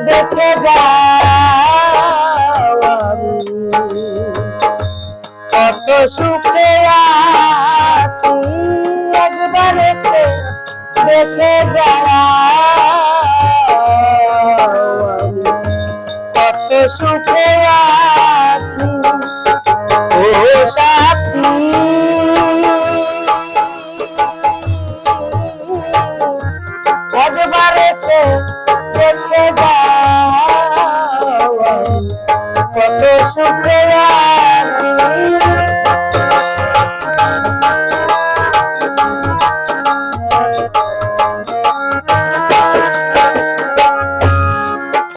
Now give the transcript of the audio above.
দেখে যাও আমি কত সুখে আছি, একবার এসে দেখে যাও আমি কত সুখে আছি। ও সাথী একবার এসে দেখে যাও কত সুখে